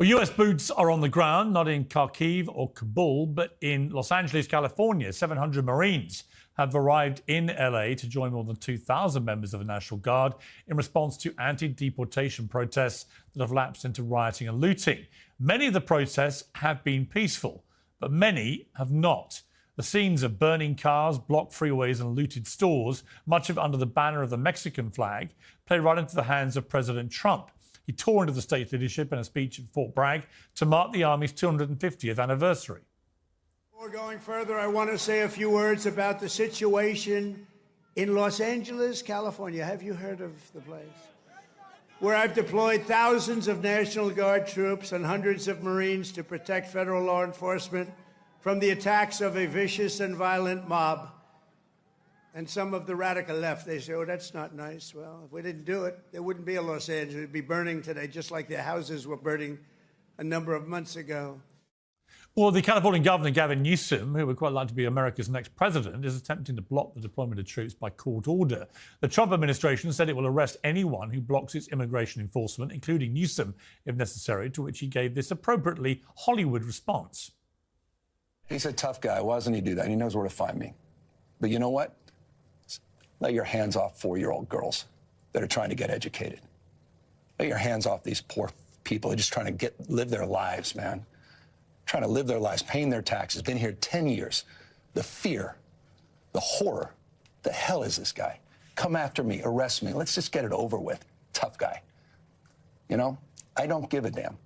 Well, US boots are on the ground, not in Kharkiv or Kabul, but in Los Angeles, California. 700 Marines have arrived in LA to join more than 2,000 members of the National Guard in response to anti-deportation protests that have lapsed into rioting and looting. Many of the protests have been peaceful, but many have not. The scenes of burning cars, blocked freeways and looted stores, much of it under the banner of the Mexican flag, play right into the hands of President Trump. He tore into the state's leadership in a speech at Fort Bragg to mark the Army's 250th anniversary. Before going further, I want to say a few words about the situation in Los Angeles, California. Have you heard of the place? Where I've deployed thousands of National Guard troops and hundreds of Marines to protect federal law enforcement from the attacks of a vicious and violent mob. And some of the radical left, they say, oh, that's not nice. Well, if we didn't do it, there wouldn't be a Los Angeles. It'd be burning today, just like their houses were burning a number of months ago. Well, the Californian governor, Gavin Newsom, who would quite like to be America's next president, is attempting to block the deployment of troops by court order. The Trump administration said it will arrest anyone who blocks its immigration enforcement, including Newsom, if necessary, to which he gave this appropriately Hollywood response. He's a tough guy. Why doesn't he do that? He knows where to find me. But you know what? Let your hands off 4-year-old girls that are trying to get educated. Let your hands off these poor people who are just trying to live their lives, man. Trying to live their lives, paying their taxes, been here 10 years. The fear, the horror. The hell is this guy? Come after me, arrest me. Let's just get it over with. Tough guy. You know, I don't give a damn.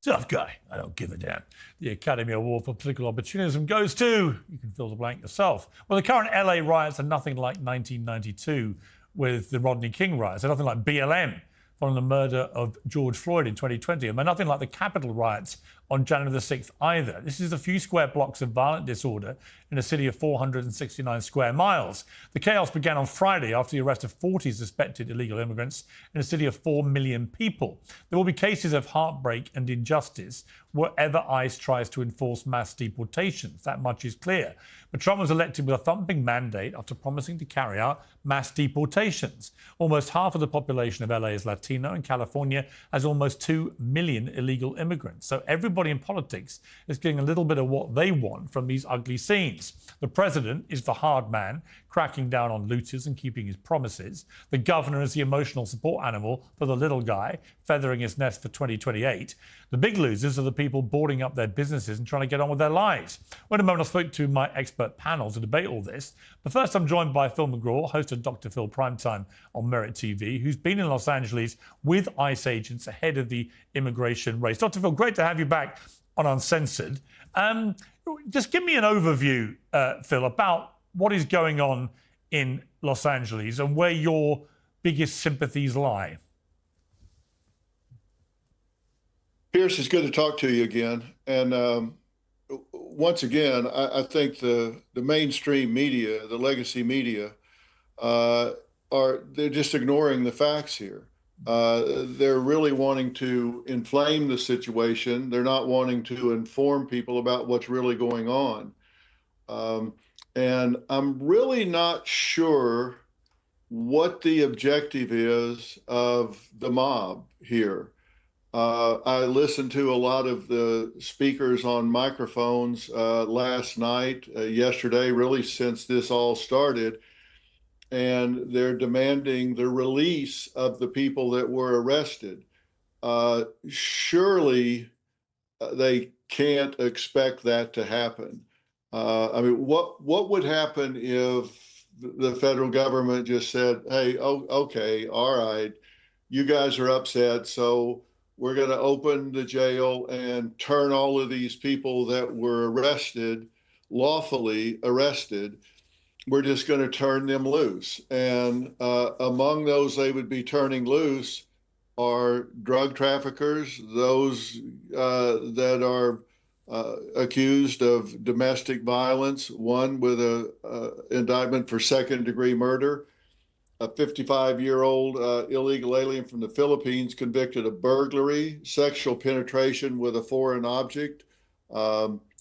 Tough guy. I don't give a damn. The Academy Award for Political Opportunism goes to, you can fill the blank yourself. Well, the current LA riots are nothing like 1992 with the Rodney King riots. They're nothing like BLM following the murder of George Floyd in 2020. And they're nothing like the Capitol riots on January the 6th either. This is a few square blocks of violent disorder in a city of 469 square miles. The chaos began on Friday after the arrest of 40 suspected illegal immigrants in a city of 4 million people. There will be cases of heartbreak and injustice wherever ICE tries to enforce mass deportations. That much is clear. But Trump was elected with a thumping mandate after promising to carry out mass deportations. Almost half of the population of LA is Latino, and California has almost 2 million illegal immigrants. So everybody in politics is getting a little bit of what they want from these ugly scenes. The president is the hard man, cracking down on looters and keeping his promises. The governor is the emotional support animal for the little guy, feathering his nest for 2028. The big losers are the people boarding up their businesses and trying to get on with their lives. Well, in a moment, I spoke to my expert panel to debate all this. But first, I'm joined by Phil McGraw, host of Dr. Phil Primetime on Merit TV, who's been in Los Angeles with ICE agents ahead of the immigration race. Dr. Phil, great to have you back on Uncensored. Just give me an overview, Phil, about what is going on in Los Angeles and where your biggest sympathies lie. Pierce, it's good to talk to you again. And once again, I think the mainstream media, the legacy media, they're just ignoring the facts here. They're really wanting to inflame the situation. They're not wanting to inform people about what's really going on. And I'm really not sure what the objective is of the mob here. I listened to a lot of the speakers on microphones last night, yesterday, really since this all started. And they're demanding the release of the people that were arrested. Surely they can't expect that to happen. I mean, what would happen if the federal government just said, hey, okay, all right, you guys are upset, so we're going to open the jail and turn all of these people that were arrested, lawfully arrested, we're just going to turn them loose. And among those they would be turning loose are drug traffickers, those that are accused of domestic violence, one with a indictment for second-degree murder, a 55-year-old illegal alien from the Philippines convicted of burglary, sexual penetration with a foreign object,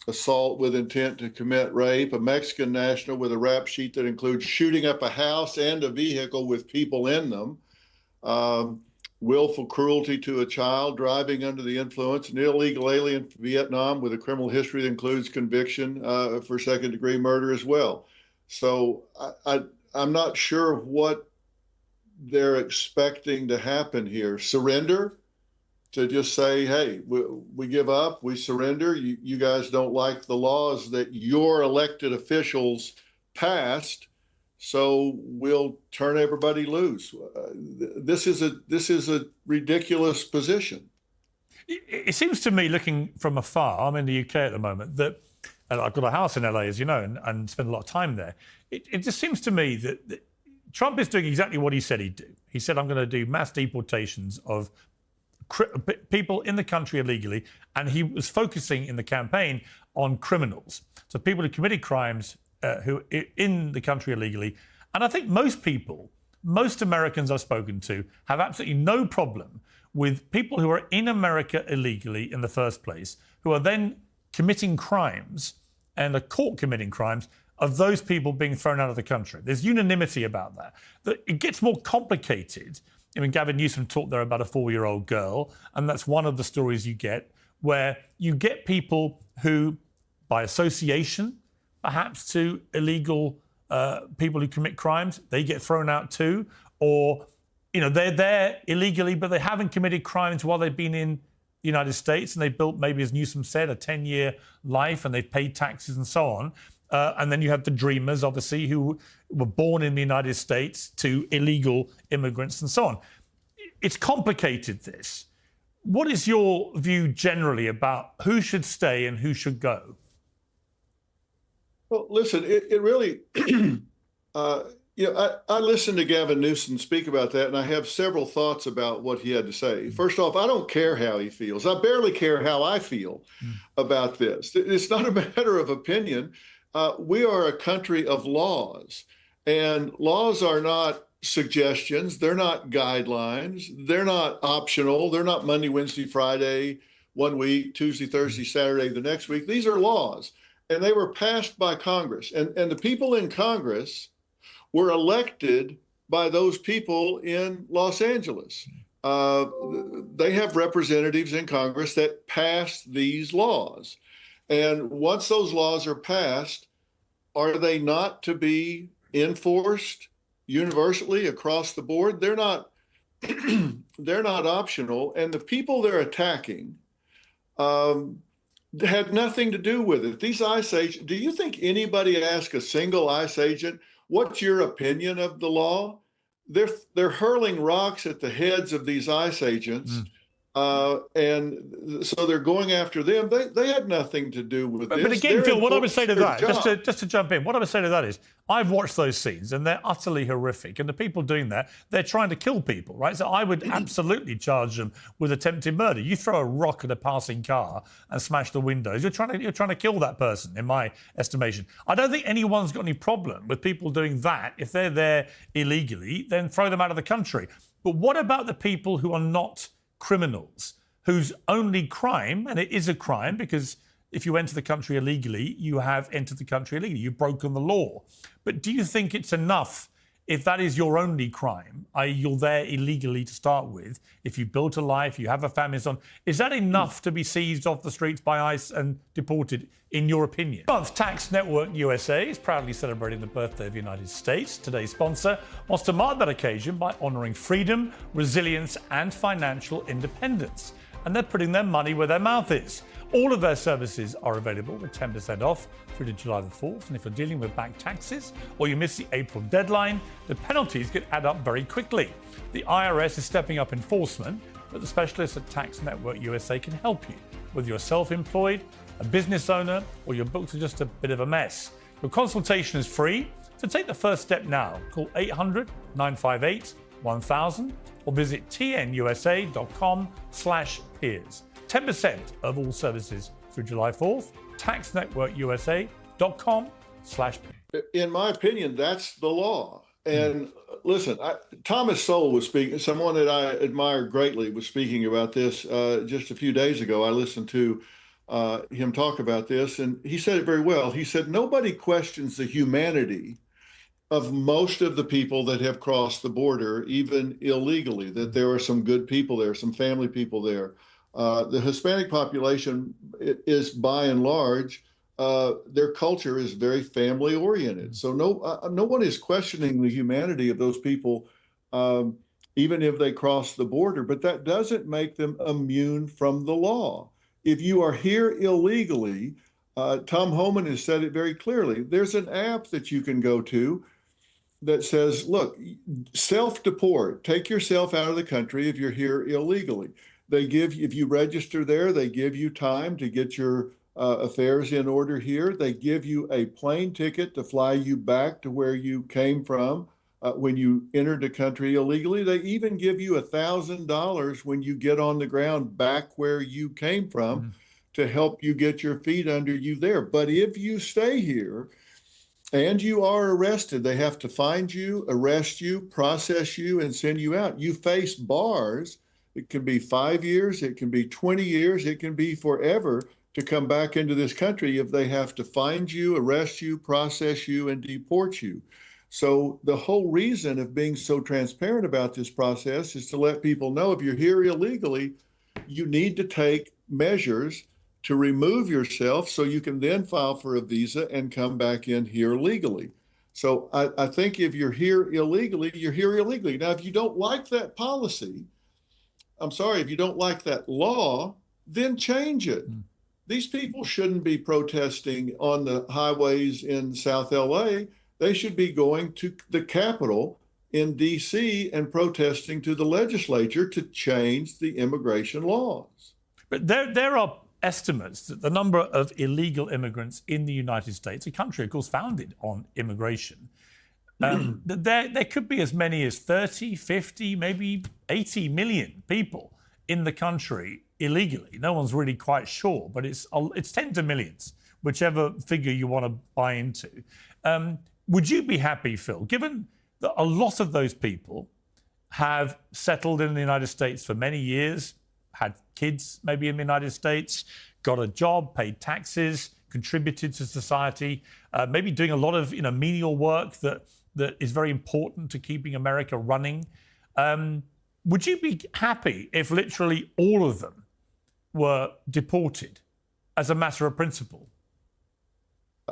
assault with intent to commit rape, a Mexican national with a rap sheet that includes shooting up a house and a vehicle with people in them, willful cruelty to a child, driving under the influence, an illegal alien from Vietnam with a criminal history that includes conviction for second-degree murder as well. So I'm not sure what they're expecting to happen here. Surrender? To just say, hey, we give up, we surrender. You guys don't like the laws that your elected officials passed, so we'll turn everybody loose. This is a ridiculous position. It seems to me, looking from afar, I'm in the UK at the moment, that and I've got a house in LA, as you know, and spend a lot of time there. It just seems to me that Trump is doing exactly what he said he'd do. He said, I'm going to do mass deportations of people in the country illegally, and he was focusing in the campaign on criminals, so people who committed crimes who are in the country illegally. And I think most Americans I've spoken to have absolutely no problem with people who are in America illegally in the first place, who are then committing crimes and are caught committing crimes, of those people being thrown out of the country. There's unanimity about that. It gets more complicated. I mean, Gavin Newsom talked there about a 4-year-old girl, and that's one of the stories you get, where you get people who, by association, perhaps to illegal people who commit crimes, they get thrown out too, or they're there illegally, but they haven't committed crimes while they've been in the United States, and they built, maybe as Newsom said, a 10-year life, and they've paid taxes and so on. And then you have the dreamers, obviously, who were born in the United States to illegal immigrants and so on. It's complicated, this. What is your view generally about who should stay and who should go? Well, listen, it really, I listened to Gavin Newsom speak about that, and I have several thoughts about what he had to say. First off, I don't care how he feels. I barely care how I feel about this. It's not a matter of opinion. We are a country of laws, and laws are not suggestions. They're not guidelines. They're not optional. They're not Monday, Wednesday, Friday, one week, Tuesday, Thursday, Saturday, the next week. These are laws, and they were passed by Congress. And the people in Congress were elected by those people in Los Angeles. They have representatives in Congress that pass these laws. And once those laws are passed, are they not to be enforced universally across the board? They're not. They're not optional. And the people they're attacking had nothing to do with it. These ICE agents. Do you think anybody asked a single ICE agent, "What's your opinion of the law?" They're hurling rocks at the heads of these ICE agents. And so they're going after them. They had nothing to do with this. But again, Phil, what I would say to that, just to jump in, what I would say to that is, I've watched those scenes and they're utterly horrific. And the people doing that, they're trying to kill people, right? So I would absolutely charge them with attempted murder. You throw a rock at a passing car and smash the windows, you're trying to kill that person, in my estimation. I don't think anyone's got any problem with people doing that. If they're there illegally, then throw them out of the country. But what about the people who are not criminals, whose only crime, and it is a crime because if you enter the country illegally, you have entered the country illegally, you've broken the law. But do you think it's enough if that is your only crime, i.e. you're there illegally to start with, if you built a life, you have a family and so on, is that enough to be seized off the streets by ICE and deported, in your opinion? Tax Network USA is proudly celebrating the birthday of the United States. Today's sponsor wants to mark that occasion by honouring freedom, resilience and financial independence. And they're putting their money where their mouth is. All of their services are available with 10% off through to July the 4th. And if you're dealing with back taxes or you miss the April deadline, the penalties could add up very quickly. The IRS is stepping up enforcement, but the specialists at Tax Network USA can help you. Whether you're self-employed, a business owner, or your books are just a bit of a mess. Your consultation is free, so take the first step now. Call 800-958-1000 or visit tnusa.com/peers. 10% of all services through July 4th. taxnetworkusa.com/peers. In my opinion, that's the law. And listen, Thomas Sowell was speaking, someone that I admire greatly, was speaking about this just a few days ago. I listened to him talk about this, and he said it very well. He said, nobody questions the humanity of most of the people that have crossed the border, even illegally, that there are some good people there, some family people there. The Hispanic population is, by and large, their culture is very family oriented. So no one is questioning the humanity of those people, even if they cross the border, but that doesn't make them immune from the law. If you are here illegally, Tom Homan has said it very clearly. There's an app that you can go to that says, look, self-deport, take yourself out of the country if you're here illegally. They give, if you register there, they give you time to get your affairs in order here. They give you a plane ticket to fly you back to where you came from when you entered the country illegally. They even give you $1,000 when you get on the ground back where you came from to help you get your feet under you there. But if you stay here and you are arrested, they have to find you, arrest you, process you, and send you out. You face bars. It can be 5 years, it can be 20 years, it can be forever to come back into this country if they have to find you, arrest you, process you, and deport you. So the whole reason of being so transparent about this process is to let people know if you're here illegally, you need to take measures to remove yourself so you can then file for a visa and come back in here legally. So I think if you're here illegally, you're here illegally. Now, if you don't like that policy, I'm sorry, if you don't like that law, then change it. These people shouldn't be protesting on the highways in South LA. They should be going to the Capitol in DC and protesting to the legislature to change the immigration laws. But there are estimates that the number of illegal immigrants in the United States, a country, of course, founded on immigration, there could be as many as 30, 50, maybe 80 million people in the country illegally. No one's really quite sure, but it's tens of millions, whichever figure you want to buy into. Would you be happy, Phil, given that a lot of those people have settled in the United States for many years, had kids maybe in the United States, got a job, paid taxes, contributed to society, maybe doing a lot of menial work that is very important to keeping America running. Would you be happy if literally all of them were deported as a matter of principle?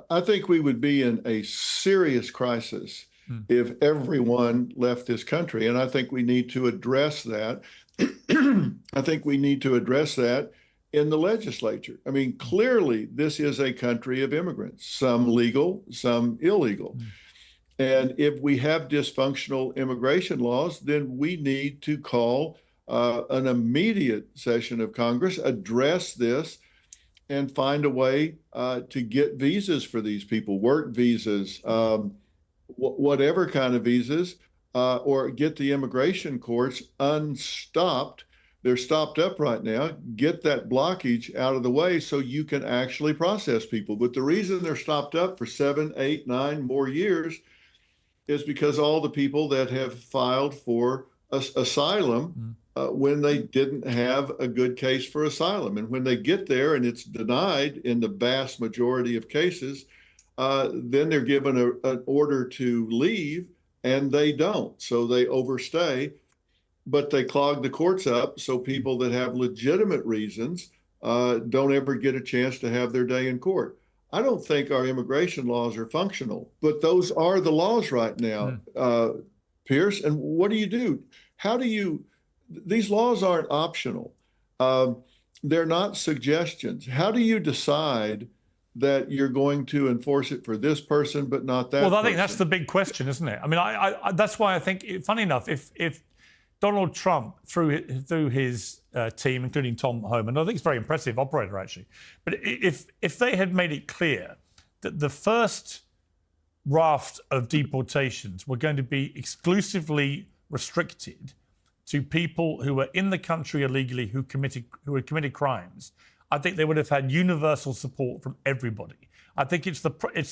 I think we would be in a serious crisis if everyone left this country. And I think we need to address that. I think we need to address that in the legislature. I mean, clearly, this is a country of immigrants, some legal, some illegal. And if we have dysfunctional immigration laws, then we need to call an immediate session of Congress, address this, and find a way to get visas for these people, work visas, whatever kind of visas, or get the immigration courts unstopped. They're stopped up right now. Get that blockage out of the way so you can actually process people. But the reason they're stopped up for 7, 8, 9 more years is because all the people that have filed for asylum when they didn't have a good case for asylum. And when they get there and it's denied in the vast majority of cases, then they're given an order to leave and they don't. So they overstay, but they clog the courts up so people that have legitimate reasons don't ever get a chance to have their day in court. I don't think our immigration laws are functional, but those are the laws right now, Pierce. And what do? How do you, these laws aren't optional. They're not suggestions. How do you decide that you're going to enforce it for this person, but not that Well, I think person? that's the big question, isn't it? I mean, I that's why I think, funny enough, if Donald Trump, through his team, including Tom Homan, I think it's a very impressive operator, actually. But if they had made it clear that the first raft of deportations were going to be exclusively restricted to people who were in the country illegally who had committed crimes, I think they would have had universal support from everybody. I think it's the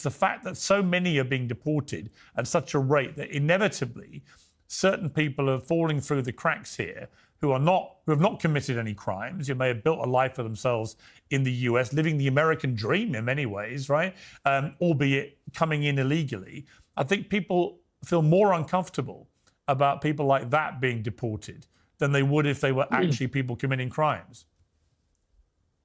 fact that so many are being deported at such a rate that inevitably certain people are falling through the cracks here who have not committed any crimes, who may have built a life for themselves in the US, living the American dream in many ways, right? Albeit coming in illegally. I think people feel more uncomfortable about people like that being deported than they would if they were actually people committing crimes?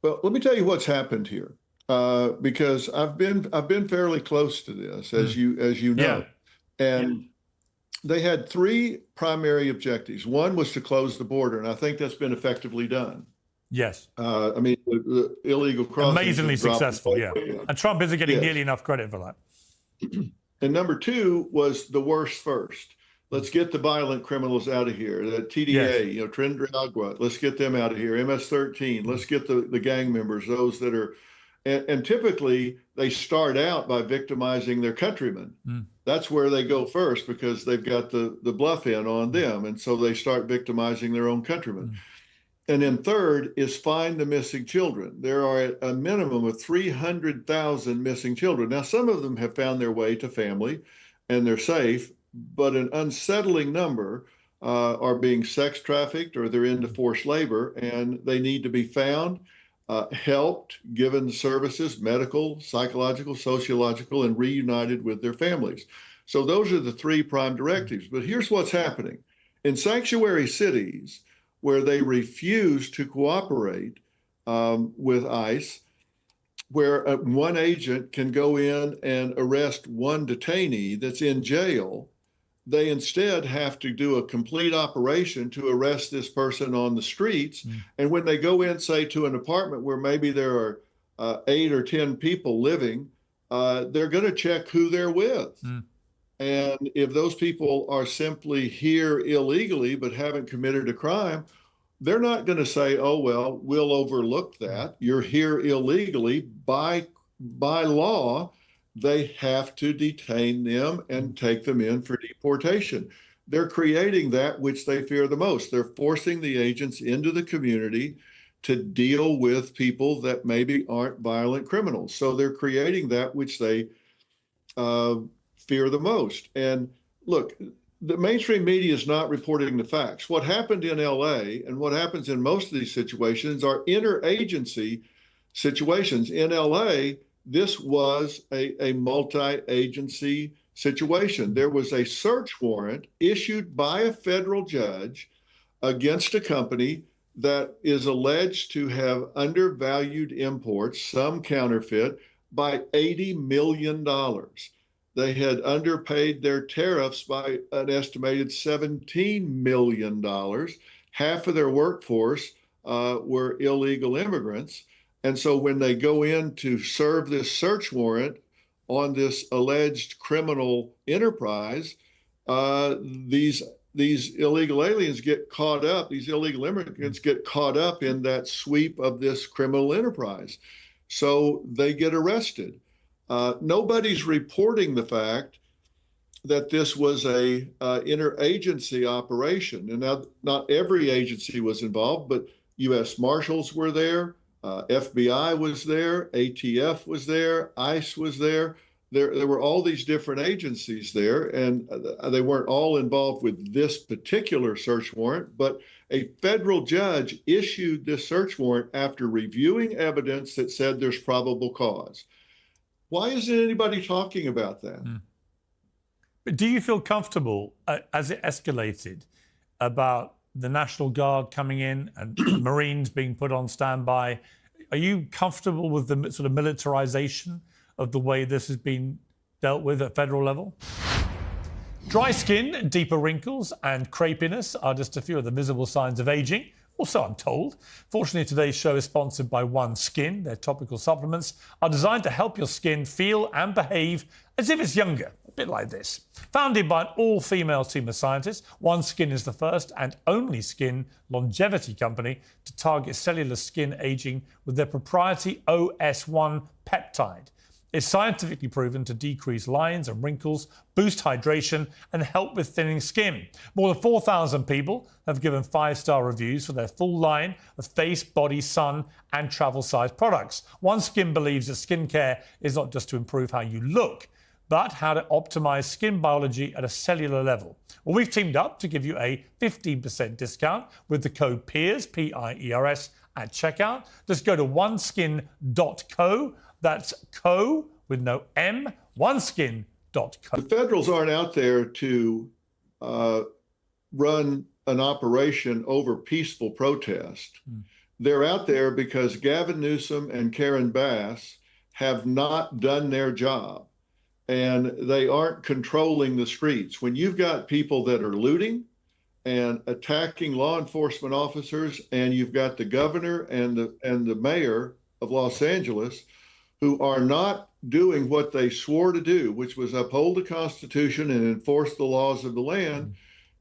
Well, let me tell you what's happened here, because I've been fairly close to this, as you know, and they had three primary objectives. One was to close the border, and I think that's been effectively done. Yes. I mean, the illegal crossings amazingly successful, yeah. And Trump isn't getting nearly enough credit for that. And number two was the worst first. Let's get the violent criminals out of here. The TDA, Trinidad, let's get them out of here. MS-13, let's get the gang members, those that are, and typically they start out by victimizing their countrymen. That's where they go first because they've got the bluff in on them. And so they start victimizing their own countrymen. And then third is find the missing children. There are a minimum of 300,000 missing children. Now, some of them have found their way to family and they're safe, but an unsettling number are being sex trafficked or they're into forced labor, and they need to be found, helped, given services, medical, psychological, sociological, and reunited with their families. So those are the three prime directives. But here's what's happening. In sanctuary cities, where they refuse to cooperate with ICE, where one agent can go in and arrest one detainee that's in jail, they instead have to do a complete operation to arrest this person on the streets. And when they go in, say, to an apartment where maybe there are 8 or 10 people living, they're going to check who they're with. And if those people are simply here illegally but haven't committed a crime, they're not going to say, oh, well, we'll overlook that. You're here illegally. By law, they have to detain them and take them in for deportation. They're creating that which they fear the most. They're forcing the agents into the community to deal with people that maybe aren't violent criminals. So they're creating that which they fear the most. And look, the mainstream media is not reporting the facts. What happened in LA and what happens in most of these situations are interagency situations. In LA, this was a multi-agency situation. There was a search warrant issued by a federal judge against a company that is alleged to have undervalued imports, some counterfeit, by $80 million. They had underpaid their tariffs by an estimated $17 million. Half of their workforce were illegal immigrants. And so when they go in to serve this search warrant on this alleged criminal enterprise, these illegal aliens get caught up, these illegal immigrants get caught up in that sweep of this criminal enterprise. So they get arrested. Nobody's reporting the fact that this was a interagency operation. And now, not every agency was involved, but U.S. Marshals were there, FBI was there, ATF was there, ICE was there. There were all these different agencies there, and they weren't all involved with this particular search warrant, but a federal judge issued this search warrant after reviewing evidence that said there's probable cause. Why isn't anybody talking about that? But do you feel comfortable, as it escalated, about the National Guard coming in and Marines being put on standby? Are you comfortable with the sort of militarization of the way this has been dealt with at federal level? Dry skin, deeper wrinkles, and crepiness are just a few of the visible signs of aging. Also, I'm told. Fortunately, today's show is sponsored by OneSkin. Their topical supplements are designed to help your skin feel and behave as if it's younger, a bit like this. Founded by an all-female team of scientists, OneSkin is the first and only skin longevity company to target cellular skin aging with their proprietary OS1 peptide. It's scientifically proven to decrease lines and wrinkles, boost hydration, and help with thinning skin. More than 4,000 people have given 5-star reviews for their full line of face, body, sun, and travel-size products. OneSkin believes that skincare is not just to improve how you look, but how to optimize skin biology at a cellular level. Well, we've teamed up to give you a 15% discount with the code PEERS, P-I-E-R-S, at checkout. Just go to oneskin.co. That's co with no M, oneskin.co. riot.co. The federals aren't out there to run an operation over peaceful protest. They're out there because Gavin Newsom and Karen Bass have not done their job, and they aren't controlling the streets. When you've got people that are looting and attacking law enforcement officers, and you've got the governor and the mayor of Los Angeles who are not doing what they swore to do, which was uphold the Constitution and enforce the laws of the land,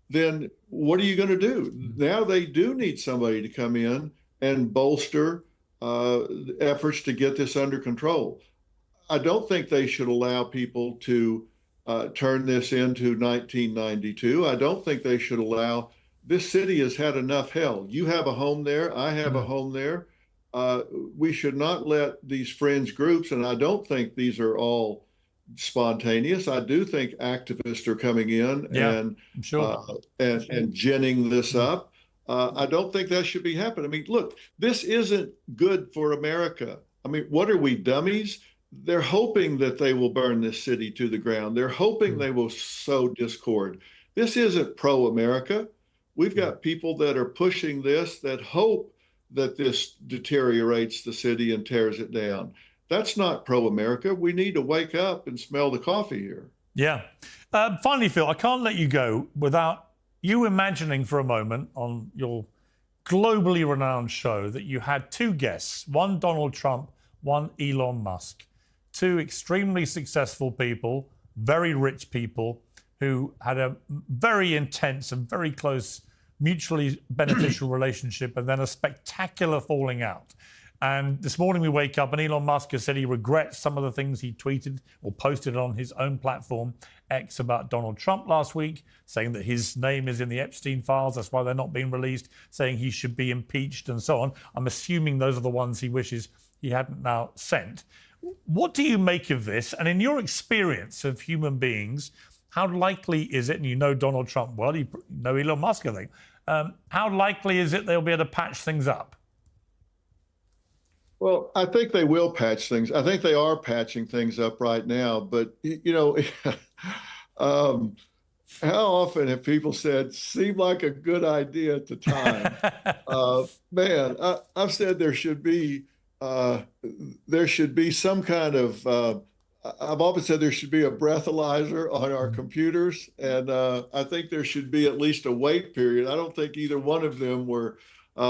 then what are you going to do? Now they do need somebody to come in and bolster efforts to get this under control. I don't think they should allow people to turn this into 1992. I don't think they should allow, this city has had enough hell. You have a home there, I have a home there. We should not let these fringe groups, and I don't think these are all spontaneous. I do think activists are coming in and ginning this up. I don't think that should be happening. I mean, look, this isn't good for America. I mean, what are we, dummies? They're hoping that they will burn this city to the ground. They're hoping they will sow discord. This isn't pro-America. We've got people that are pushing this that hope that this deteriorates the city and tears it down. That's not pro-America. We need to wake up and smell the coffee here. Yeah. Finally, Phil, I can't let you go without you imagining for a moment on your globally renowned show that you had two guests, one Donald Trump, one Elon Musk, two extremely successful people, very rich people who had a very intense and very close mutually beneficial relationship and then a spectacular falling out. And this morning we wake up and Elon Musk has said he regrets some of the things he tweeted or posted on his own platform, X, about Donald Trump last week, saying that his name is in the Epstein files, that's why they're not being released, saying he should be impeached and so on. I'm assuming those are the ones he wishes he hadn't now sent. What do you make of this? And in your experience of human beings, how likely is it, and you know Donald Trump well, you know Elon Musk, I think, how likely is it they'll be able to patch things up? Well, I think they will patch things. I think they are patching things up right now. But, you know, how often have people said, seemed like a good idea at the time? Man, I've said there should be some kind of, I've often said there should be a breathalyzer on our computers. And I think there should be at least a wait period. I don't think either one of them were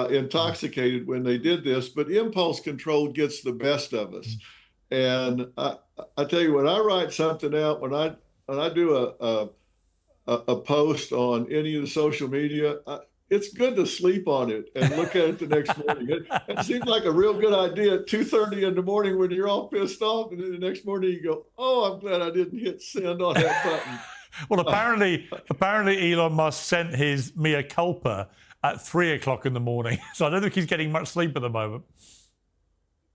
intoxicated when they did this, but impulse control gets the best of us. And I tell you, when I write something out, when I do a post on any of the social media, it's good to sleep on it and look at it the next morning. It seems like a real good idea at 2:30 in the morning when you're all pissed off, and then the next morning you go, "Oh, I'm glad I didn't hit send on that button." Well, apparently Elon Musk sent his mea culpa at 3 o'clock in the morning. So I don't think he's getting much sleep at the moment.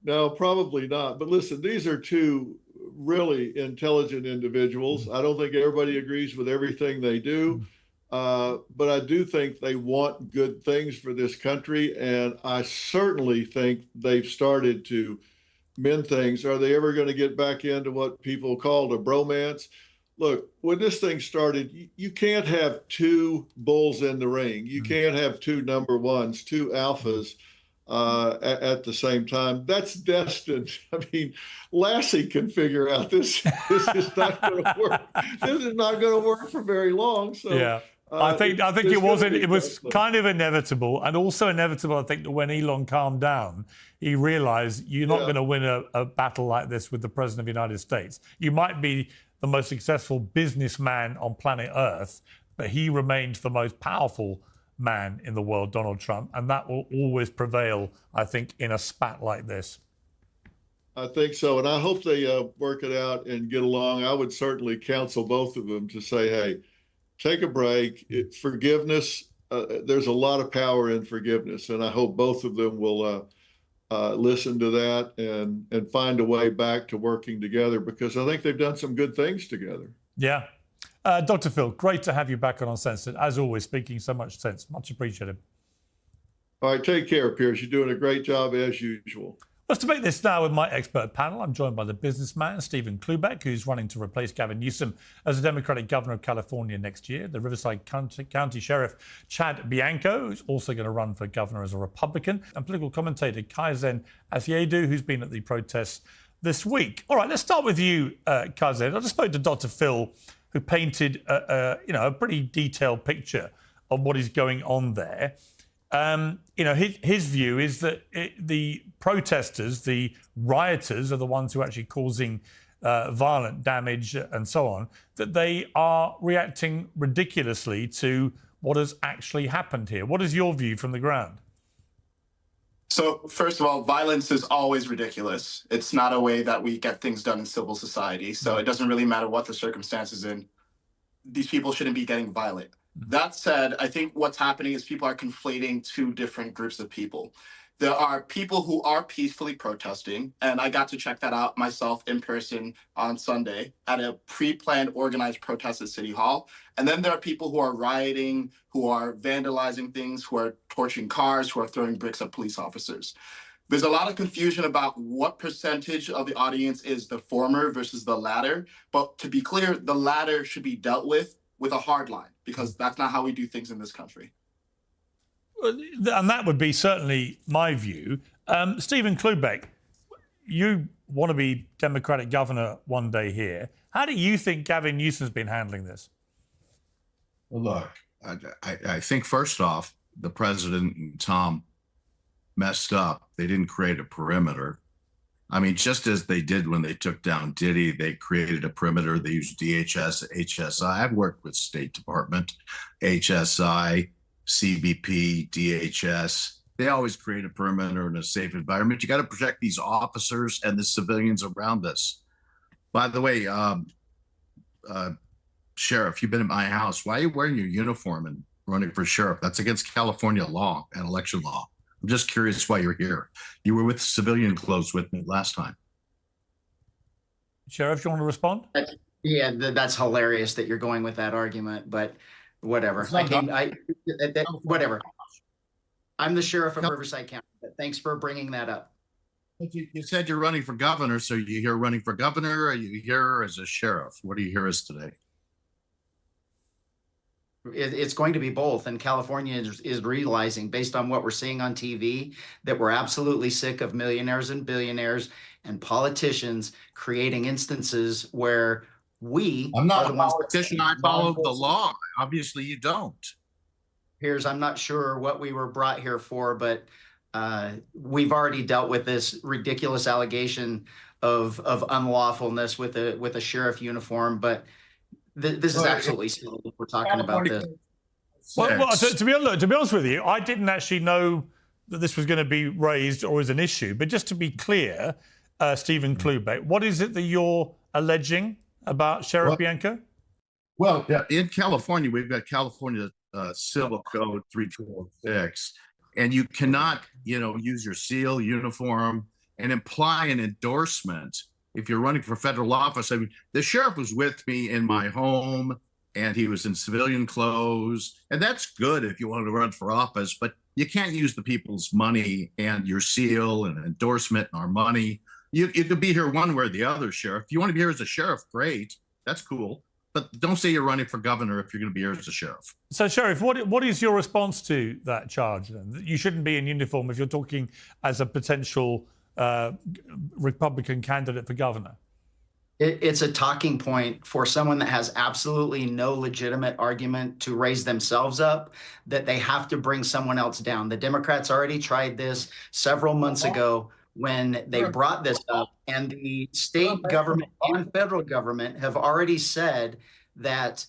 No, probably not. But listen, these are two really intelligent individuals. I don't think everybody agrees with everything they do, but I do think they want good things for this country. And I certainly think they've started to mend things. Are they ever going to get back into what people called a bromance? Look, when this thing started, you can't have two bulls in the ring. You can't have two number ones, two alphas at the same time. That's destined. I mean, Lassie can figure out this is not going to work. This is not going to work for very long. So yeah. I think it was kind of inevitable, and also inevitable, I think, that when Elon calmed down, he realized you're not going to win a battle like this with the President of the United States. You might be the most successful businessman on planet Earth, but he remains the most powerful man in the world, Donald Trump, and that will always prevail, I think, in a spat like this. I think so, and I hope they work it out and get along. I would certainly counsel both of them to say, hey, take a break. Forgiveness, there's a lot of power in forgiveness, and I hope both of them will listen to that and find a way back to working together, because I think they've done some good things together. Yeah. Dr. Phil, great to have you back on Uncensored. As always, speaking so much sense. Much appreciated. All right, take care, Piers. You're doing a great job as usual. Let's debate this now with my expert panel. I'm joined by the businessman, Stephen Klubeck, who's running to replace Gavin Newsom as the Democratic governor of California next year. The Riverside County Sheriff, Chad Bianco, who's also going to run for governor as a Republican. And political commentator, Kaizen Asiedu, who's been at the protests this week. All right, let's start with you, Kaizen. I just spoke to Dr. Phil, who painted a pretty detailed picture of what is going on there. His view is that the protesters, the rioters, are the ones who are actually causing violent damage and so on, that they are reacting ridiculously to what has actually happened here. What is your view from the ground? So, first of all, violence is always ridiculous. It's not a way that we get things done in civil society. So it doesn't really matter what the circumstances in. These people shouldn't be getting violent. That said, I think what's happening is people are conflating two different groups of people. There are people who are peacefully protesting, and I got to check that out myself in person on Sunday at a pre-planned organized protest at City Hall. And then there are people who are rioting, who are vandalizing things, who are torching cars, who are throwing bricks at police officers. There's a lot of confusion about what percentage of the audience is the former versus the latter. But to be clear, the latter should be dealt with a hard line, because that's not how we do things in this country. And that would be certainly my view. Stephen Klubeck, you want to be Democratic governor one day here. How do you think Gavin Newsom's been handling this? Well, look, I think first off, the president and Tom messed up. They didn't create a perimeter. I mean, just as they did when they took down Diddy, they created a perimeter. They used DHS, HSI. I've worked with State Department, HSI, CBP, DHS. They always create a perimeter in a safe environment. You got to protect these officers and the civilians around us. By the way, Sheriff, you've been at my house. Why are you wearing your uniform and running for sheriff? That's against California law and election law. I'm just curious why you're here. You were with civilian clothes with me last time. Sheriff, you want to respond? Yeah, that's hilarious that you're going with that argument, but whatever. Whatever. I'm the sheriff of Riverside County. But thanks for bringing that up. You said you're running for governor, so you here running for governor, or are you here as a sheriff? What are you here as today? It's going to be both, and California is realizing, based on what we're seeing on TV, that we're absolutely sick of millionaires and billionaires and politicians creating instances where I'm not a politician. I follow the law. Obviously, you don't. I'm not sure what we were brought here for, but we've already dealt with this ridiculous allegation of unlawfulness with a sheriff uniform, but this is absolutely silly if we're talking about this. Well, to be honest with you, I didn't actually know that this was going to be raised or is an issue. But just to be clear, Stephen Klubeck, what is it that you're alleging about Sheriff Bianco? Well, in California, we've got California Civil Code 3206, and you cannot, use your seal, uniform, and imply an endorsement if you're running for federal office. I mean, the sheriff was with me in my home, and he was in civilian clothes, and that's good if you want to run for office, but you can't use the people's money and your seal and endorsement and our money. You could be here one way or the other, Sheriff. If you want to be here as a sheriff, great. That's cool. But don't say you're running for governor if you're going to be here as a sheriff. So, Sheriff, what is your response to that charge, then? That you shouldn't be in uniform if you're talking as a potential Republican candidate for governor? It's a talking point for someone that has absolutely no legitimate argument to raise themselves up, that they have to bring someone else down. The Democrats already tried this several months ago when they brought this up, and the state government and federal government have already said that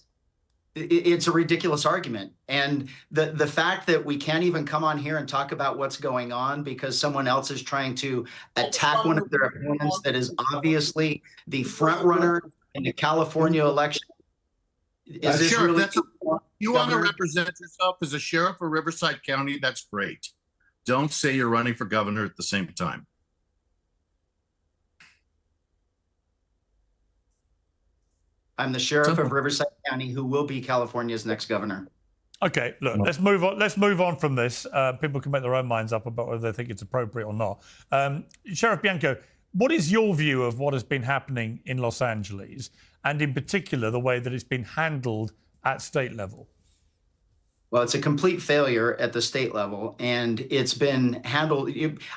it's a ridiculous argument. And the fact that we can't even come on here and talk about what's going on because someone else is trying to attack one of their opponents that is obviously the front runner in the California election. Is this Sheriff, really you want to represent yourself as a sheriff of Riverside County? That's great. Don't say you're running for governor at the same time. I'm the sheriff of Riverside County, who will be California's next governor. Okay, look, let's move on. Let's move on from this. People can make their own minds up about whether they think it's appropriate or not. Sheriff Bianco, what is your view of what has been happening in Los Angeles, and in particular the way that it's been handled at state level? Well, it's a complete failure at the state level, and it's been handled.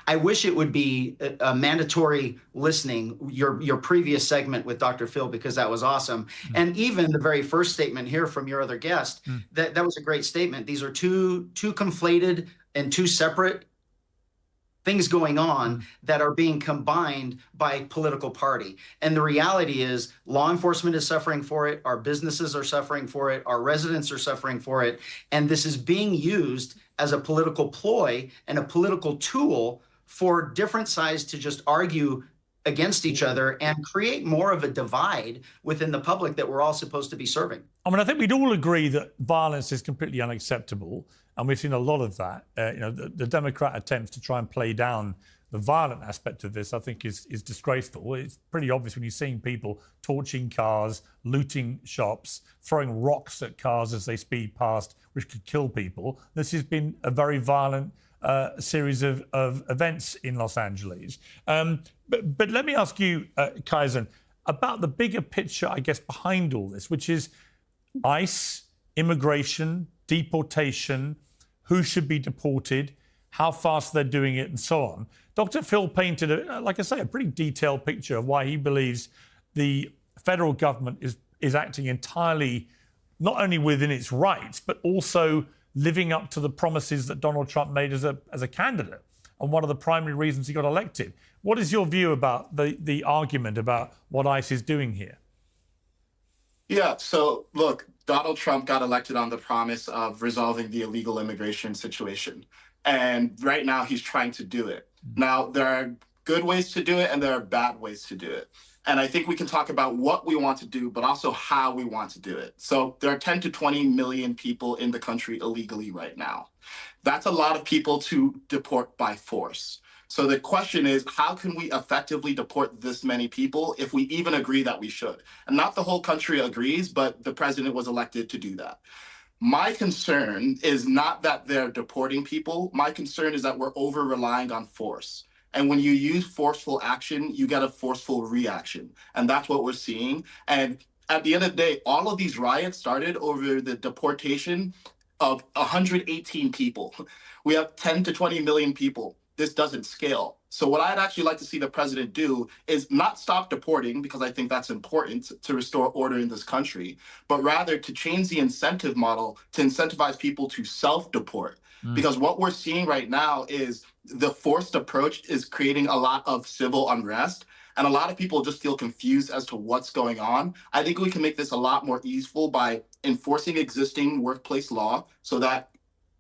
I wish it would be a mandatory listening, your previous segment with Dr. Phil, because that was awesome. And even the very first statement here from your other guest, that was a great statement. These are two conflated and two separate things going on that are being combined by political party. And the reality is law enforcement is suffering for it. Our businesses are suffering for it. Our residents are suffering for it. And this is being used as a political ploy and a political tool for different sides to just argue against each other and create more of a divide within the public that we're all supposed to be serving. I mean, I think we'd all agree that violence is completely unacceptable, and we've seen a lot of that. The Democrat attempts to try and play down the violent aspect of this, I think, is disgraceful. It's pretty obvious when you're seeing people torching cars, looting shops, throwing rocks at cars as they speed past, which could kill people. This has been a very violent series of events in Los Angeles. But let me ask you, Kaizen, about the bigger picture, I guess, behind all this, which is ICE, immigration, deportation, who should be deported, how fast they're doing it, and so on. Dr. Phil painted, like I say, a pretty detailed picture of why he believes the federal government is acting entirely not only within its rights, but also living up to the promises that Donald Trump made as a candidate, and one of the primary reasons he got elected. What is your view about the argument about what ICE is doing here? Yeah, so look, Donald Trump got elected on the promise of resolving the illegal immigration situation. And right now he's trying to do it. Now, there are good ways to do it and there are bad ways to do it. And I think we can talk about what we want to do, but also how we want to do it. So there are 10 to 20 million people in the country illegally right now. That's a lot of people to deport by force. So the question is, how can we effectively deport this many people if we even agree that we should? And not the whole country agrees, but the president was elected to do that. My concern is not that they're deporting people. My concern is that we're over-relying on force. And when you use forceful action, you get a forceful reaction. And that's what we're seeing. And at the end of the day, all of these riots started over the deportation of 118 people. We have 10 to 20 million people. This doesn't scale. So what I'd actually like to see the president do is not stop deporting, because I think that's important to restore order in this country, but rather to change the incentive model to incentivize people to self-deport. Because what we're seeing right now is the forced approach is creating a lot of civil unrest, and a lot of people just feel confused as to what's going on. I think we can make this a lot more easeful by enforcing existing workplace law so that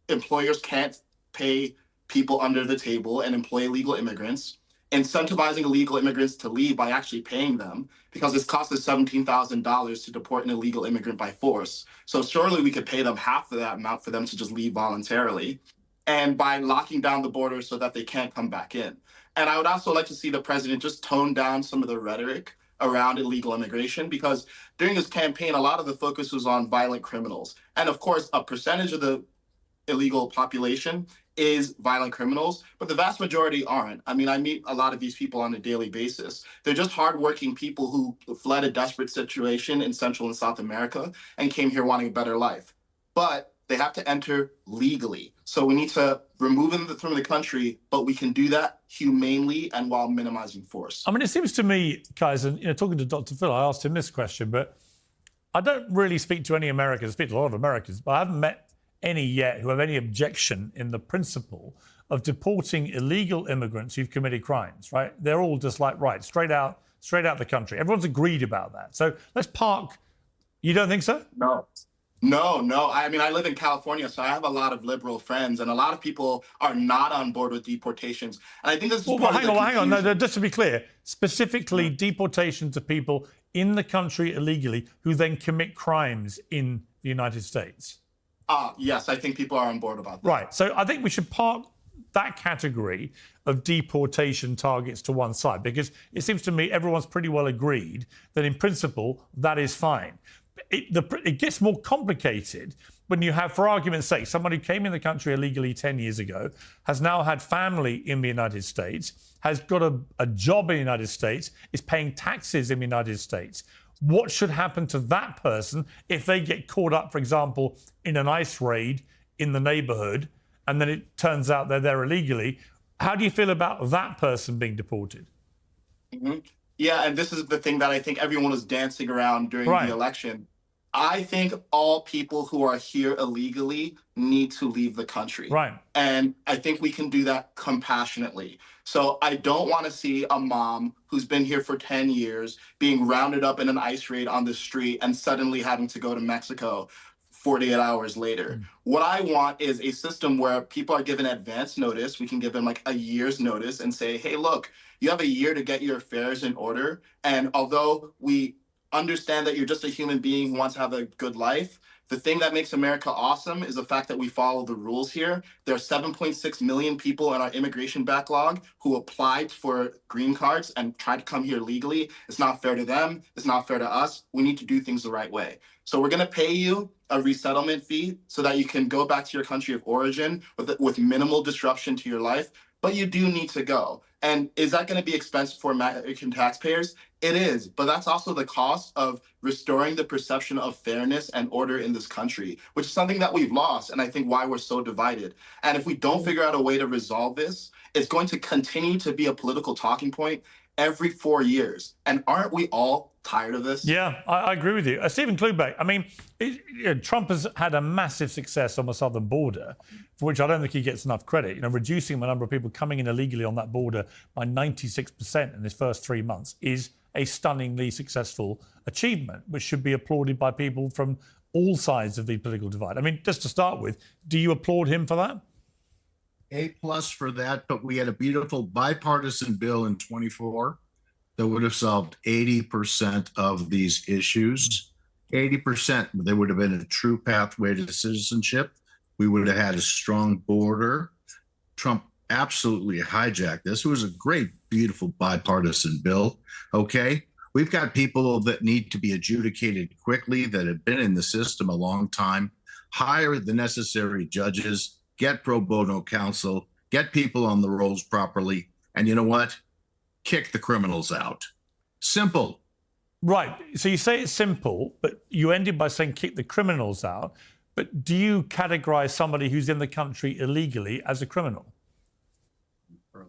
employers can't pay people under the table and employ illegal immigrants, incentivizing illegal immigrants to leave by actually paying them, because it's cost us $17,000 to deport an illegal immigrant by force. So surely we could pay them half of that amount for them to just leave voluntarily, and by locking down the border so that they can't come back in. And I would also like to see the president just tone down some of the rhetoric around illegal immigration, because during this campaign, a lot of the focus was on violent criminals. And of course, a percentage of the illegal population is violent criminals, but the vast majority aren't. I mean, I meet a lot of these people on a daily basis. They're just hardworking people who fled a desperate situation in Central and South America and came here wanting a better life. But they have to enter legally. So we need to remove them from the country, but we can do that humanely and while minimizing force. I mean, it seems to me, Kaizen, talking to Dr. Phil, I asked him this question, but I don't really speak to any Americans. I speak to a lot of Americans, but I haven't met any yet who have any objection in the principle of deporting illegal immigrants who've committed crimes, right? They're all just like, right, straight out the country. Everyone's agreed about that. So let's park. You don't think so? No. I mean, I live in California, so I have a lot of liberal friends, and a lot of people are not on board with deportations. And I think this is hang on. No, just to be clear, specifically deportation to people in the country illegally who then commit crimes in the United States. Yes, I think people are on board about that. Right. So I think we should park that category of deportation targets to one side, because it seems to me everyone's pretty well agreed that in principle that is fine. It gets more complicated when you have, for argument's sake, someone who came in the country illegally 10 years ago, has now had family in the United States, has got a job in the United States, is paying taxes in the United States. What should happen to that person if they get caught up, for example, in an ICE raid in the neighborhood, and then it turns out they're there illegally? How do you feel about that person being deported? Mm-hmm. Yeah, and this is the thing that I think everyone was dancing around during the election. I think all people who are here illegally need to leave the country. Right. And I think we can do that compassionately. So I don't want to see a mom who's been here for 10 years being rounded up in an ICE raid on the street and suddenly having to go to Mexico 48 hours later. What I want is a system where people are given advance notice. We can give them like a year's notice and say, hey, look, you have a year to get your affairs in order. And although we understand that you're just a human being who wants to have a good life, the thing that makes America awesome is the fact that we follow the rules here. There are 7.6 million people in our immigration backlog who applied for green cards and tried to come here legally. It's not fair to them. It's not fair to us. We need to do things the right way. So we're going to pay you a resettlement fee so that you can go back to your country of origin with minimal disruption to your life. But you do need to go. And is that going to be expensive for American taxpayers? It is, but that's also the cost of restoring the perception of fairness and order in this country, which is something that we've lost, and I think why we're so divided. And if we don't figure out a way to resolve this, it's going to continue to be a political talking point every 4 years. And aren't we all tired of this? Yeah, I agree with you. Stephen Klubeck, I mean, Trump has had a massive success on the southern border, for which I don't think he gets enough credit. You know, reducing the number of people coming in illegally on that border by 96% in his first 3 months is a stunningly successful achievement, which should be applauded by people from all sides of the political divide. I mean, just to start with, do you applaud him for that? A+ for that, but we had a beautiful bipartisan bill in 24 that would have solved 80% of these issues. 80%, there would have been a true pathway to citizenship. We would have had a strong border. Trump absolutely hijacked this. It was a great, beautiful bipartisan bill. Okay. We've got people that need to be adjudicated quickly, that have been in the system a long time. Hire the necessary judges, get pro bono counsel, get people on the rolls properly. And you know what? Kick the criminals out. Simple. Right. So you say it's simple, but you ended by saying kick the criminals out. But do you categorize somebody who's in the country illegally as a criminal?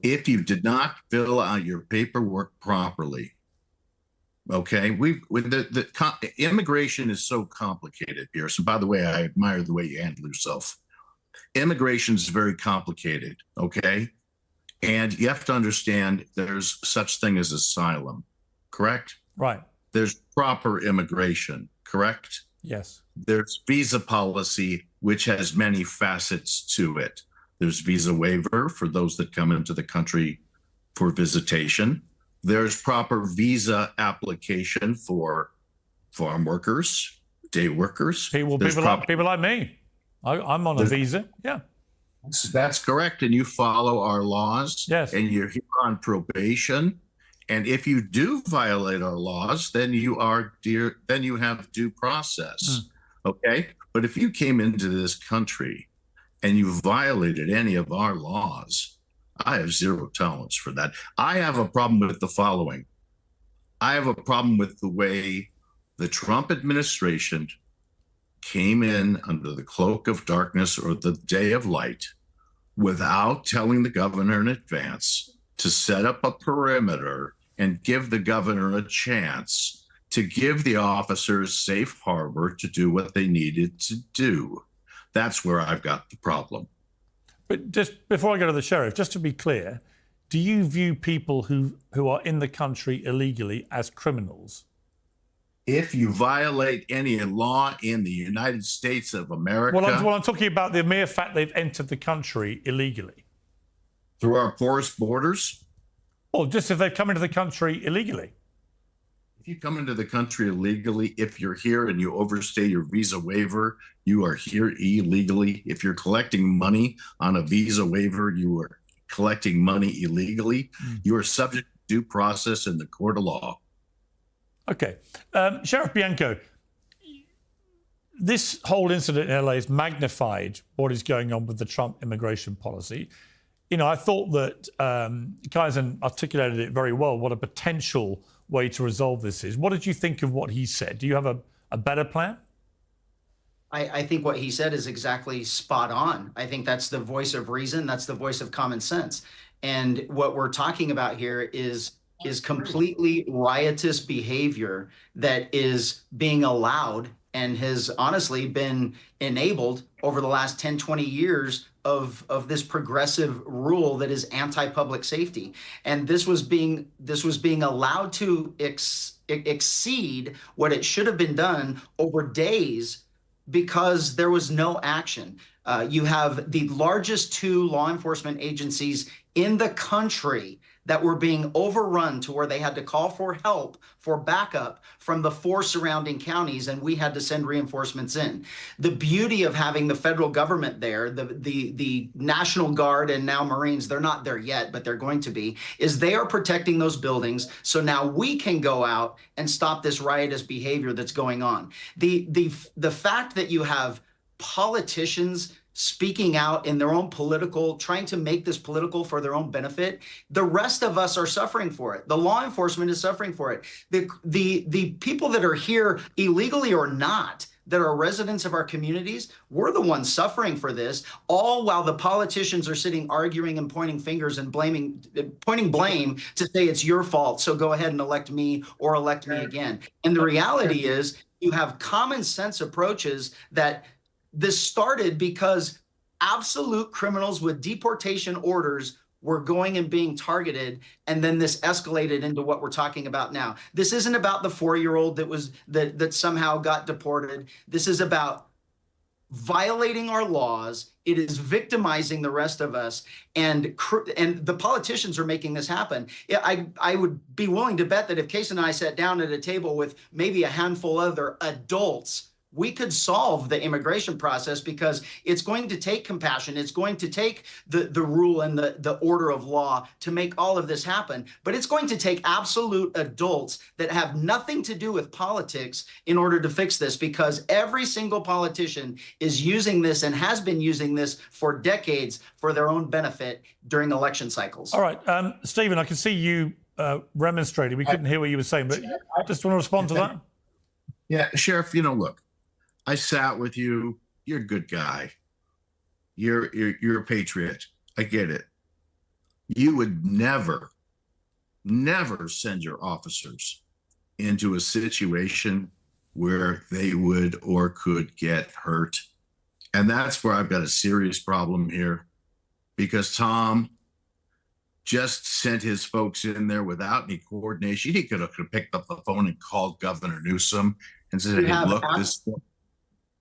If you did not fill out your paperwork properly, okay, immigration is so complicated, Pierce. And by the way, I admire the way you handle yourself. Immigration is very complicated, okay? And you have to understand there's such thing as asylum, correct? Right. There's proper immigration, correct? Yes. There's visa policy, which has many facets to it. There's visa waiver for those that come into the country for visitation. There's proper visa application for farm workers, day workers. People like me. I'm on a visa. Yeah. That's correct. And you follow our laws. Yes. And you're here on probation. And if you do violate our laws, then you have due process. Okay. But if you came into this country and you violated any of our laws, I have zero tolerance for that. I have a problem with the following. I have a problem with the way the Trump administration came in under the cloak of darkness or the day of light without telling the governor in advance to set up a perimeter and give the governor a chance to give the officers safe harbor to do what they needed to do. That's where I've got the problem. But just before I go to the sheriff, just to be clear, do you view people who are in the country illegally as criminals? If you violate any law in the United States of America... Well, I'm talking about the mere fact they've entered the country illegally. Through our porous borders? Well, just if they've come into the country illegally. If you come into the country illegally, if you're here and you overstay your visa waiver, you are here illegally. If you're collecting money on a visa waiver, you are collecting money illegally. You are subject to due process in the court of law. Okay. Sheriff Bianco, this whole incident in LA has magnified what is going on with the Trump immigration policy. You know, I thought that Kaizen articulated it very well, what a potential way to resolve this is. What did you think of what he said? Do you have a better plan? I think what he said is exactly spot on. I think that's the voice of reason. That's the voice of common sense. And what we're talking about here is completely riotous behavior that is being allowed and has honestly been enabled over the last 10, 20 years of this progressive rule that is anti-public safety. And this was being allowed to exceed what it should have been done over days because there was no action. You have the largest two law enforcement agencies in the country that were being overrun to where they had to call for help, for backup from the 4 surrounding counties, and we had to send reinforcements in. The beauty of having the federal government there, the National Guard and now Marines, they're not there yet, but they're going to be, is they are protecting those buildings. So now we can go out and stop this riotous behavior that's going on. The fact that you have politicians speaking out in their own political, trying to make this political for their own benefit, the rest of us are suffering for it. The law enforcement is suffering for it. The people that are here illegally or not, that are residents of our communities, we're the ones suffering for this, all while the politicians are sitting arguing and pointing fingers and pointing blame to say it's your fault, so go ahead and elect me or elect me again. And the reality is you have common sense approaches that this started because absolute criminals with deportation orders were going and being targeted, and then this escalated into what we're talking about now. This isn't about the 4-year-old that somehow got deported. This is about violating our laws. It is victimizing the rest of us, and the politicians are making this happen. I would be willing to bet that if Case and I sat down at a table with maybe a handful of other adults, we could solve the immigration process, because it's going to take compassion. It's going to take the rule and the order of law to make all of this happen. But it's going to take absolute adults that have nothing to do with politics in order to fix this, because every single politician is using this and has been using this for decades for their own benefit during election cycles. All right, Stephen, I can see you remonstrating. We couldn't hear what you were saying, but I just want to respond to that. Yeah, Sheriff, you know, look, I sat with you. You're a good guy. You're a patriot. I get it. You would never send your officers into a situation where they would or could get hurt. And that's where I've got a serious problem here, because Tom just sent his folks in there without any coordination. He could have picked up the phone and called Governor Newsom and said, hey, look,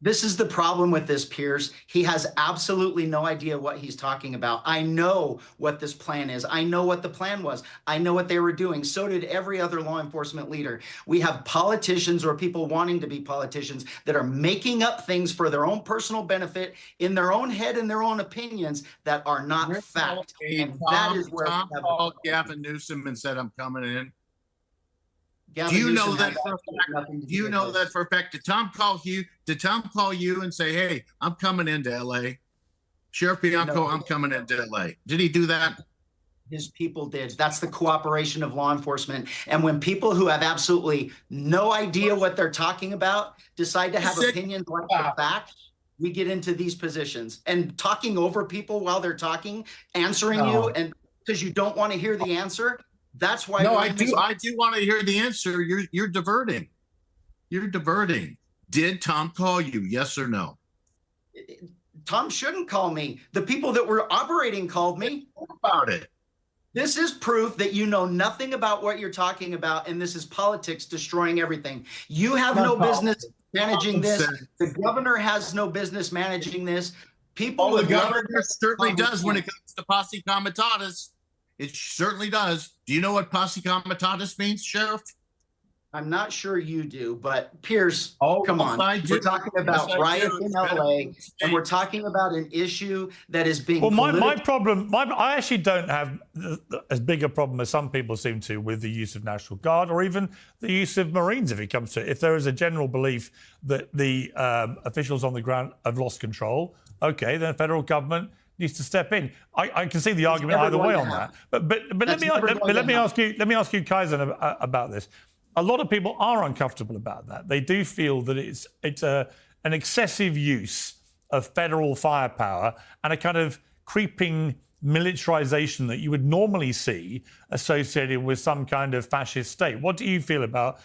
This is the problem with this, Piers. He has absolutely no idea what he's talking about. I know what this plan is. I know what the plan was. I know what they were doing. So did every other law enforcement leader. We have politicians or people wanting to be politicians that are making up things for their own personal benefit in their own head and their own opinions that are not fact. And that is where Tom called Gavin Newsom and said, I'm coming in. Gavin Do you Newsom know that for a fact? Do you know that for a fact? Did Tom call you? Did Tom call you and say, hey, I'm coming into LA? Sheriff Bianco, I'm coming into LA. Did he do that? His people did. That's the cooperation of law enforcement. And when people who have absolutely no idea what they're talking about decide to have opinions like the facts, we get into these positions. And talking over people while they're talking, answering you, and because you don't want to hear the answer, that's why. No, I do want to hear the answer. You're diverting. You're diverting. Did Tom call you? Yes or no? Tom shouldn't call me. The people that were operating called me. What about it? This is proof that you know nothing about what you're talking about, and this is politics destroying everything. You have no business managing this. The governor has no business managing this. People. The governor certainly does when it comes to posse comitatus. It certainly does. Do you know what posse comitatus means, Sheriff? I'm not sure you do, but Piers, Oh, come on. I do. We're talking about Yes, I riots do. in LA, and we're talking about an issue that is being Well, my problem, I actually don't have as big a problem as some people seem to with the use of National Guard or even the use of Marines if it comes to it. If there is a general belief that the officials on the ground have lost control, okay, then the federal government needs to step in. I can see the argument either way on that. But let me ask you, Kaizen, about this. A lot of people are uncomfortable about that. They do feel that it's an excessive use of federal firepower and a kind of creeping militarization that you would normally see associated with some kind of fascist state. What do you feel about,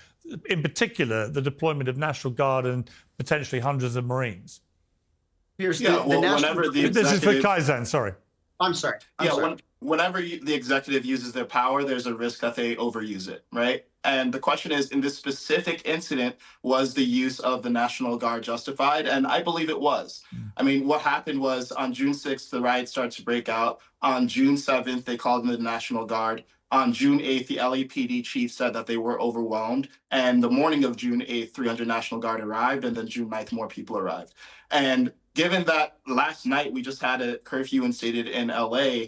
in particular, the deployment of National Guard and potentially hundreds of Marines? Here's Yeah, well, whenever the This is for Kaizen, sorry. I'm sorry. Whenever the executive uses their power, there's a risk that they overuse it, right? And the question is, in this specific incident, was the use of the National Guard justified? And I believe it was. I mean, what happened was on June 6th, the riots started to break out. On June 7th, they called in the National Guard. On June 8th, the LAPD chief said that they were overwhelmed. And the morning of June 8th, 300 National Guard arrived. And then June 9th, more people arrived. And given that last night we just had a curfew instated in LA,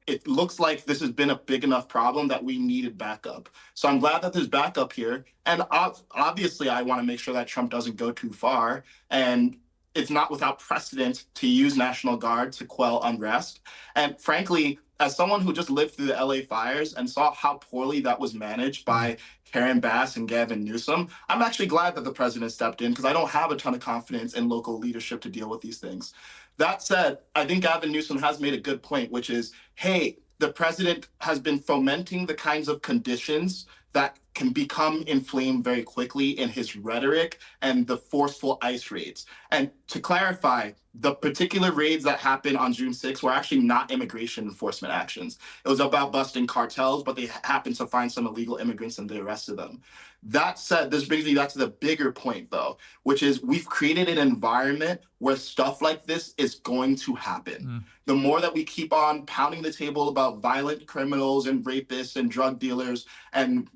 it looks like this has been a big enough problem that we needed backup. So I'm glad that there's backup here. And obviously, I want to make sure that Trump doesn't go too far. And it's not without precedent to use National Guard to quell unrest. And frankly, as someone who just lived through the LA fires and saw how poorly that was managed by Karen Bass and Gavin Newsom, I'm actually glad that the president stepped in because I don't have a ton of confidence in local leadership to deal with these things. That said, I think Gavin Newsom has made a good point, which is, hey, the president has been fomenting the kinds of conditions that can become inflamed very quickly in his rhetoric and the forceful ICE raids. And to clarify, the particular raids that happened on June 6th were actually not immigration enforcement actions. It was about busting cartels, but they happened to find some illegal immigrants and they arrested them. That said, this brings me back to the bigger point, though, which is we've created an environment where stuff like this is going to happen. The more that we keep on pounding the table about violent criminals and rapists and drug dealers and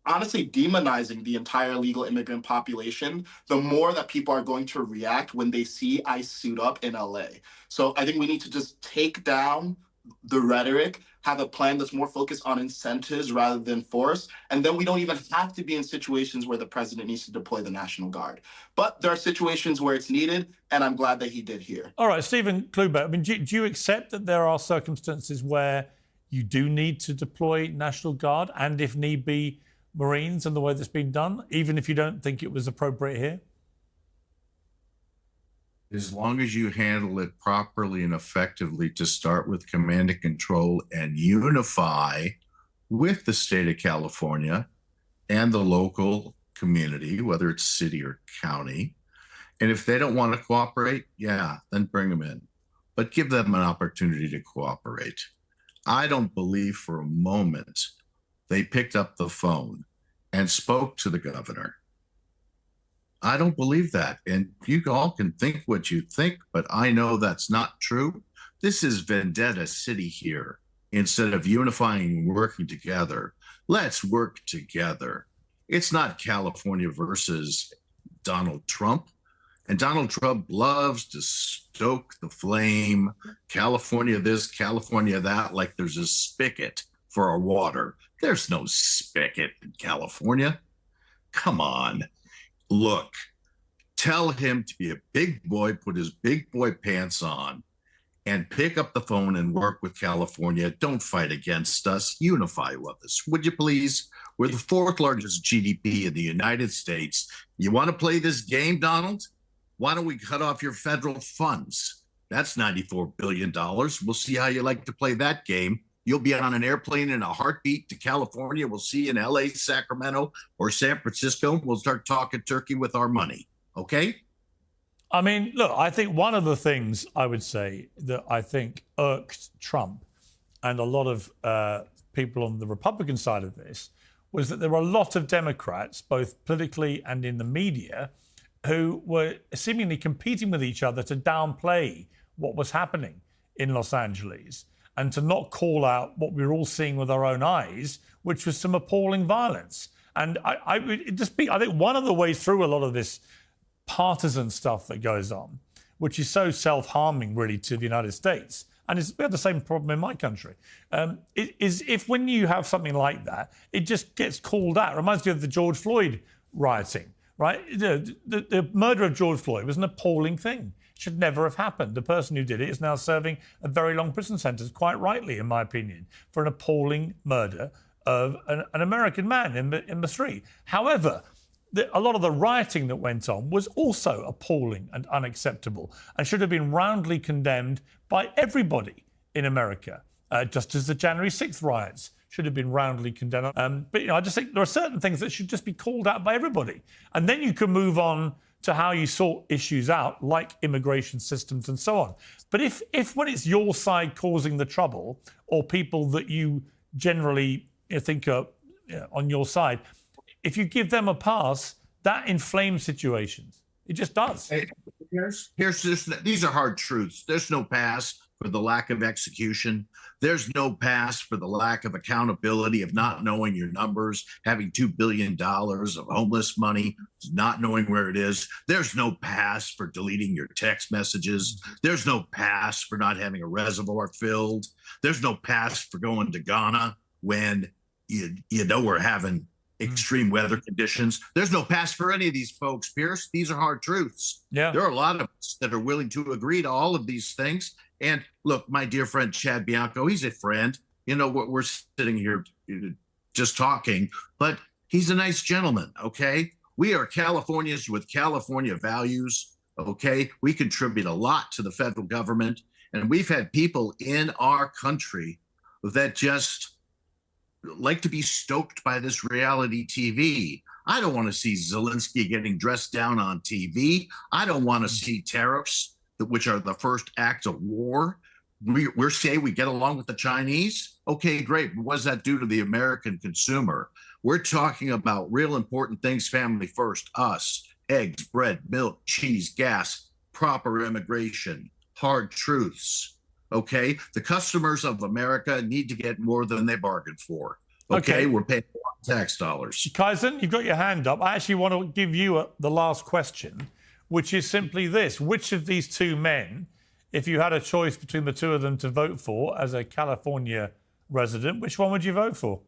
honestly demonizing the entire illegal immigrant population, the more that people are going to react when they see ICE suit up in LA. So I think we need to just take down the rhetoric, have a plan that's more focused on incentives rather than force, and then we don't even have to be in situations where the president needs to deploy the National Guard. But there are situations where it's needed, and I'm glad that he did here. All right, Stephen Kluber, I mean, do you accept that there are circumstances where you do need to deploy National Guard and, if need be, Marines and the way that's been done, even if you don't think it was appropriate here? As long as you handle it properly and effectively to start with command and control and unify with the state of California and the local community, whether it's city or county. And if they don't want to cooperate, yeah, then bring them in. But give them an opportunity to cooperate. I don't believe for a moment they picked up the phone and spoke to the governor. I don't believe that. And you all can think what you think, but I know that's not true. This is Vendetta City here. Instead of unifying and working together, let's work together. It's not California versus Donald Trump. And Donald Trump loves to stoke the flame, California this, California that, like there's a spigot for our water. There's no spigot in California. Come on. Look, tell him to be a big boy, put his big boy pants on, and pick up the phone and work with California. Don't fight against us. Unify with us. Would you please? We're the fourth largest GDP in the United States. You want to play this game, Donald? Why don't we cut off your federal funds? That's $94 billion. We'll see how you like to play that game. You'll be on an airplane in a heartbeat to California. We'll see you in LA, Sacramento, or San Francisco. We'll start talking turkey with our money. Okay? I mean, look, I think one of the things I would say that I think irked Trump and a lot of people on the Republican side of this was that there were a lot of Democrats, both politically and in the media, who were seemingly competing with each other to downplay what was happening in Los Angeles and to not call out what we were all seeing with our own eyes, which was some appalling violence. And I would just be, I think one of the ways through a lot of this partisan stuff that goes on, which is so self-harming really to the United States, and we have the same problem in my country, is if when you have something like that, it just gets called out. It reminds me of the George Floyd rioting, right? The murder of George Floyd was an appalling thing. It should never have happened. The person who did it is now serving a very long prison sentence, quite rightly, in my opinion, for an appalling murder of an American man in the street. However, a lot of the rioting that went on was also appalling and unacceptable and should have been roundly condemned by everybody in America, just as the January 6th riots should have been roundly condemned. But I just think there are certain things that should just be called out by everybody. And then you can move on to how you sort issues out, like immigration systems and so on. But if when it's your side causing the trouble, or people that you generally think are on your side, if you give them a pass, that inflames situations. It just does. Hey, these are hard truths. There's no pass for the lack of execution. There's no pass for the lack of accountability, of not knowing your numbers, having $2 billion of homeless money, not knowing where it is. There's no pass for deleting your text messages. There's no pass for not having a reservoir filled. There's no pass for going to Ghana when you know we're having extreme weather conditions. There's no pass for any of these folks, Pierce. These are hard truths. Yeah. There are a lot of us that are willing to agree to all of these things. And look, my dear friend Chad Bianco, he's a friend. You know what, we're sitting here just talking, but he's a nice gentleman, okay? We are Californians with California values, okay? We contribute a lot to the federal government, and we've had people in our country that just like to be stoked by this reality TV. I don't want to see Zelensky getting dressed down on TV. I don't want to see tariffs, which are the first act of war. We're saying we get along with the Chinese. Okay, great. What does that do to the American consumer? We're talking about real important things, family first, us, eggs, bread, milk, cheese, gas, proper immigration, hard truths. Okay, the customers of America need to get more than they bargained for. Okay, we're paying a lot of tax dollars. Kaizen, you've got your hand up. I actually want to give you the last question, which is simply this. Which of these two men, if you had a choice between the two of them to vote for as a California resident, which one would you vote for?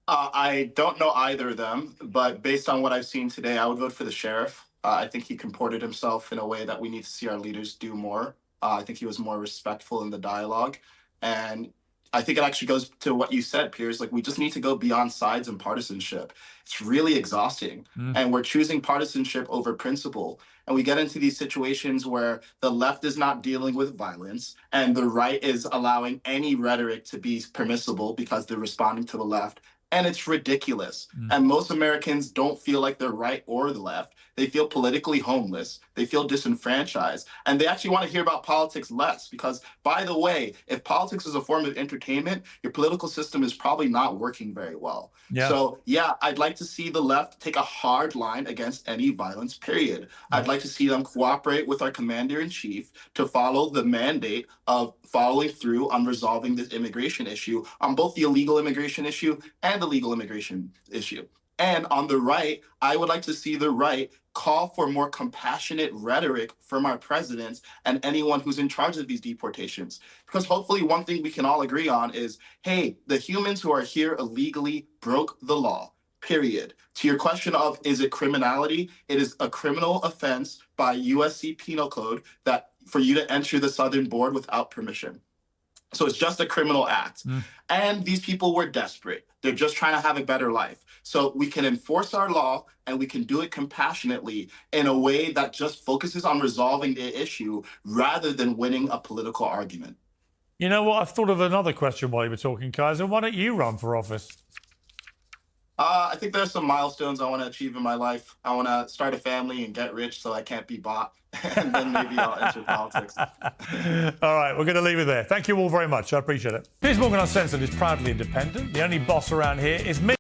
I don't know either of them, but based on what I've seen today, I would vote for the sheriff. I think he comported himself in a way that we need to see our leaders do more. I think he was more respectful in the dialogue. And I think it actually goes to what you said, Piers. Like, we just need to go beyond sides and partisanship. It's really exhausting. And we're choosing partisanship over principle. And we get into these situations where the left is not dealing with violence and the right is allowing any rhetoric to be permissible because they're responding to the left. And it's ridiculous. And most Americans don't feel like they're right or the left. They feel politically homeless. They feel disenfranchised. And they actually want to hear about politics less because, by the way, if politics is a form of entertainment, your political system is probably not working very well. Yeah. So, yeah, I'd like to see the left take a hard line against any violence, period. I'd like to see them cooperate with our commander-in-chief to follow the mandate of following through on resolving this immigration issue, on both the illegal immigration issue and the legal immigration issue. And on the right, I would like to see the right call for more compassionate rhetoric from our presidents and anyone who's in charge of these deportations. Because hopefully one thing we can all agree on is, hey, the humans who are here illegally broke the law, period. To your question of, is it criminality? It is a criminal offense by USC Penal Code that for you to enter the southern border without permission. So it's just a criminal act. And these people were desperate. They're just trying to have a better life. So we can enforce our law and we can do it compassionately in a way that just focuses on resolving the issue rather than winning a political argument. You know what? I've thought of another question while you were talking, Kaiser. Why don't you run for office? I think there's some milestones I want to achieve in my life. I want to start a family and get rich so I can't be bought. And then maybe I'll enter politics. All right, we're going to leave it there. Thank you all very much. I appreciate it. Piers Morgan Uncensored is proudly independent. The only boss around here is me.